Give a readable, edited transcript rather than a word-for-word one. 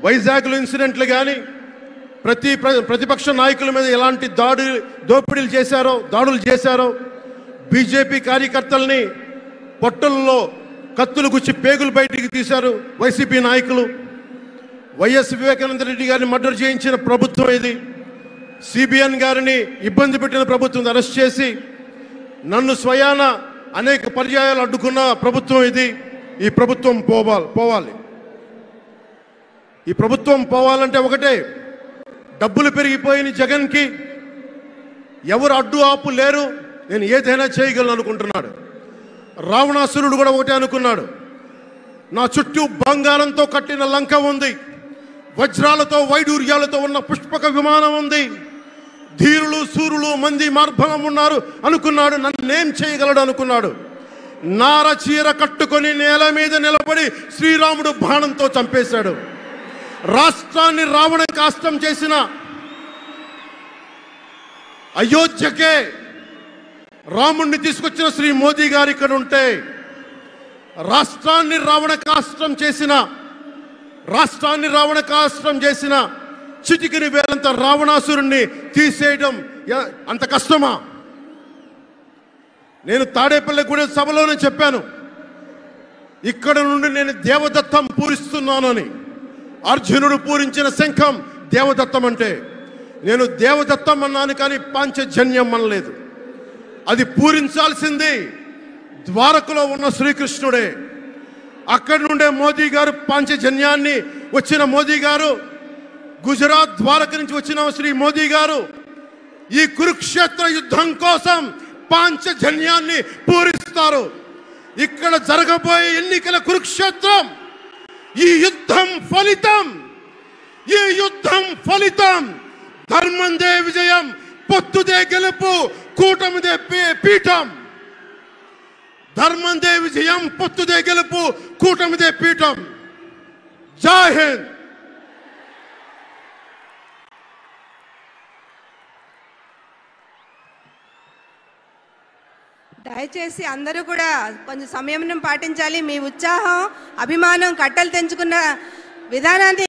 వైజాగ్లో ఇన్సిడెంట్లు కానీ ప్రతిపక్ష నాయకుల మీద ఎలాంటి దాడులు చేశారో బీజేపీ కార్యకర్తల్ని పొట్టల్లో కత్తులు గుచ్చి పేగులు బయటికి తీశారు వైసీపీ నాయకులు. వైఎస్ వివేకానంద రెడ్డి గారిని మర్డర్ చేయించిన ప్రభుత్వం ఇది. సిబిఎన్ గారిని ఇబ్బంది పెట్టిన ప్రభుత్వం అరెస్ట్ చేసి నన్ను స్వయాన అనేక పర్యాయాలు అడ్డుకున్న ప్రభుత్వం ఇది. ఈ ప్రభుత్వం పోవాలి. ఈ ప్రభుత్వం పోవాలంటే ఒకటే, డబ్బులు పెరిగిపోయిన జగన్కి ఎవరు అడ్డు ఆపు లేరు, నేను ఏదైనా చేయగలను అనుకుంటున్నాడు. రావణాసురుడు కూడా ఒకటే అనుకున్నాడు, నా చుట్టూ బంగారంతో కట్టిన లంక ఉంది, వజ్రాలతో వైడూర్యాలతో ఉన్న పుష్పక విమానం ఉంది, ధీరులు సూరులు మంది మార్బలం ఉన్నారు అనుకున్నాడు. నన్నేం చేయగలడు అనుకున్నాడు. నార చీర కట్టుకొని నేల మీద నిలబడి శ్రీరాముడు బాణంతో చంపేశాడు. రాష్ట్రాన్ని రావణ కాష్టం చేసిన అయోధ్యకే రాముణ్ణి తీసుకొచ్చిన శ్రీ మోదీ గారు ఇక్కడ ఉంటే, రాష్ట్రాన్ని రావణ కాష్టం చేసిన చిటికిని వేలంత రావణాసురుణ్ణి తీసేయడం అంత కష్టమా? నేను తాడేపల్లిగూడెం సభలోనే చెప్పాను, ఇక్కడ నుండి నేను దేవదత్తం పూరిస్తున్నానని. అర్జునుడు పూరించిన శంఖం దేవదత్తం అంటే, నేను దేవదత్తం అన్నాను కానీ పాంచజన్యం అనలేదు. అది పూరించాల్సింది ద్వారకలో ఉన్న శ్రీకృష్ణుడే. అక్కడి నుండే మోదీ గారు పాంచజన్యాన్ని వచ్చిన మోదీ గారు, గుజరాత్ ద్వారక నుంచి వచ్చిన శ్రీ మోదీ గారు ఈ కురుక్షేత్ర యుద్ధం కోసం పాంచజన్యాన్ని పూరిస్తారు. ఇక్కడ జరగబోయే ఎన్నికల కురుక్షేత్రం, ఈ యుద్ధం ఫలితం ధర్మందే విజయం, పొత్తుదే గెలుపు, కూటమిదే పీఠం. ధర్మందే విజయం, పొత్తుదే గెలుపు, కూటమిదే పీఠం. జై హింద్. దయచేసి అందరూ కూడా కొంచెం సంయమనం పాటించాలి. మీ ఉత్సాహం, అభిమానం, కట్టలు తెంచుకున్న విధానాన్ని